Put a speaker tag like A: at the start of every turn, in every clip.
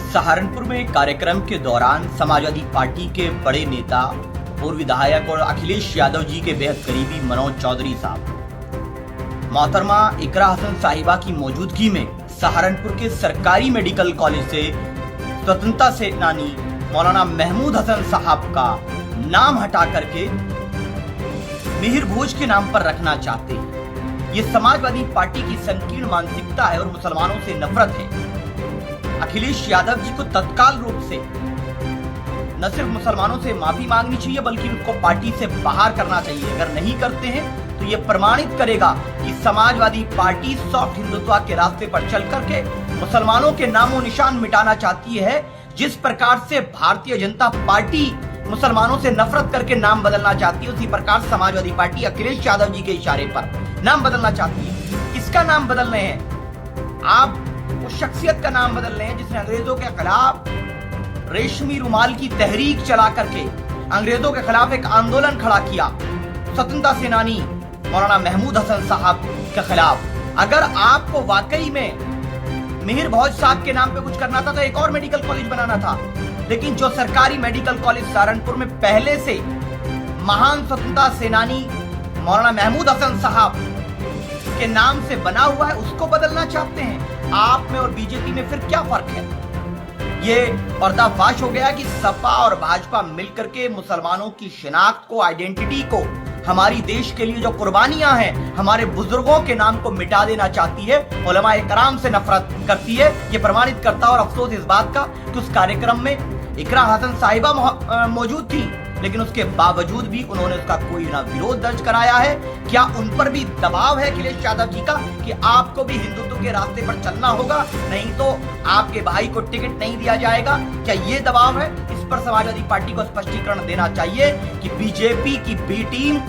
A: सहारनपुर में एक कार्यक्रम के दौरान समाजवादी पार्टी के बड़े नेता पूर्व विधायक और अखिलेश यादव जी के बेहद करीबी मनोज चौधरी साहब मोहतरमा इकरा हसन साहिबा की मौजूदगी में सहारनपुर के सरकारी मेडिकल कॉलेज से स्वतंत्रता सेनानी मौलाना महमूद हसन साहब का नाम हटा करके मिहिर भोज के नाम पर रखना चाहते हैं। ये समाजवादी पार्टी की संकीर्ण मानसिकता है और मुसलमानों से नफरत है। अखिलेश यादव जी को तत्काल रूप से न सिर्फ मुसलमानों से माफी मांगनी चाहिए बल्कि उनको पार्टी से बाहर करना चाहिए। अगर नहीं करते हैं तो ये प्रमाणित करेगा कि समाजवादी पार्टी सॉफ्ट हिंदुत्व के रास्ते पर चल करके मुसलमानों के नामो निशान मिटाना चाहती है। जिस प्रकार से भारतीय जनता पार्टी मुसलमानों से नफरत करके नाम बदलना चाहती है, उसी प्रकार समाजवादी पार्टी अखिलेश यादव जी के इशारे पर नाम बदलना चाहती है। किसका नाम बदल रहे हैं? आप उस शख्सियत का नाम बदल रहे हैं जिसने अंग्रेजों के खिलाफ रेशमी रुमाल की तहरीक चला करके अंग्रेजों के खिलाफ एक आंदोलन खड़ा किया, स्वतंत्रता सेनानी मौलाना महमूद हसन साहब के खिलाफ। अगर आपको वाकई में मिहिर भोज साहब के नाम पे कुछ करना था तो एक और मेडिकल कॉलेज बनाना था, लेकिन जो सरकारी मेडिकल कॉलेज सहारनपुर में पहले से महान स्वतंत्रता सेनानी मौलाना महमूद हसन साहब के नाम से बना हुआ है, उसको बदलना चाहते हैं। आप में और बीजेपी में फिर क्या फर्क है? ये पर्दाफाश हो गया कि सपा और भाजपा मिलकर के मुसलमानों की शिनाख्त को, आइडेंटिटी को, हमारी देश के लिए जो कुर्बानियां हैं, हमारे बुजुर्गों के नाम को मिटा देना चाहती है। उलमाए कराम से नफरत करती है। ये प्रमाणित करता और अफसोस इस बात का कि उस कार्यक्रम में इकरा हसन साहिबा मौजूद थी, लेकिन उसके बावजूद भी उन्होंने उसका कोई ना विरोध दर्ज कराया है। क्या उन पर भी दबाव है अखिलेश यादव जी का कि आपको भी हिंदुत्व के रास्ते पर चलना होगा, नहीं तो आपके भाई को टिकट नहीं दिया जाएगा? क्या ये दबाव है? इस पर समाजवादी पार्टी को स्पष्टीकरण देना चाहिए कि बीजेपी की बी टीम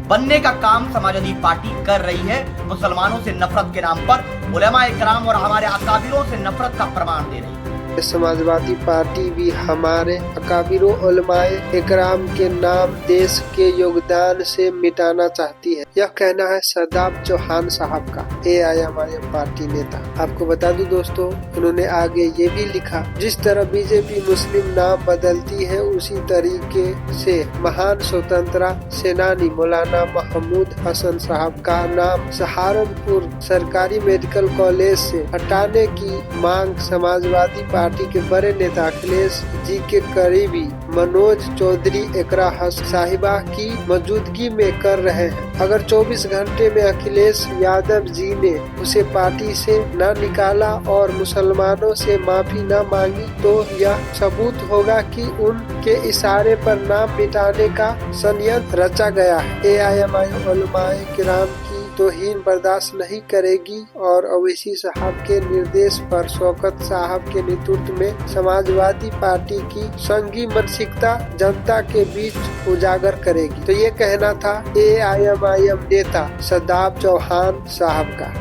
A: बनने का काम समाजवादी पार्टी कर रही है। मुसलमानों से नफरत के नाम पर उलमाए कराम और हमारे अकाबिरों से नफरत का प्रमाण दे रही है।
B: समाजवादी पार्टी भी हमारे अकाबिरों उलमाए इकराम के नाम देश के योगदान से मिटाना चाहती है। यह कहना है सदाब चौहान साहब का, AIMIM पार्टी नेता। आपको बता दूं दोस्तों, उन्होंने आगे ये भी लिखा, जिस तरह बीजेपी मुस्लिम नाम बदलती है उसी तरीके से महान स्वतंत्रता सेनानी मौलाना महमूद हसन साहब का नाम सहारनपुर सरकारी मेडिकल कॉलेज से हटाने की मांग समाजवादी पार्टी के बड़े नेता अखिलेश जी के करीबी मनोज चौधरी इकरा हसन साहिबा की मौजूदगी में कर रहे हैं। अगर 24 घंटे में अखिलेश यादव जी ने उसे पार्टी से न निकाला और मुसलमानों से माफी न मांगी तो यह सबूत होगा कि उनके इशारे पर नाम मिटाने का षड्यंत्र रचा गया है। AIMIM उलमाए किराम की तौहीन बर्दाश्त नहीं करेगी और अवैसी साहब के निर्देश पर शौकत साहब के नेतृत्व में समाजवादी पार्टी की संघी मानसिकता जनता के बीच उजागर करेगी। तो ये कहना था AIMIM नेता सदाब चौहान साहब का।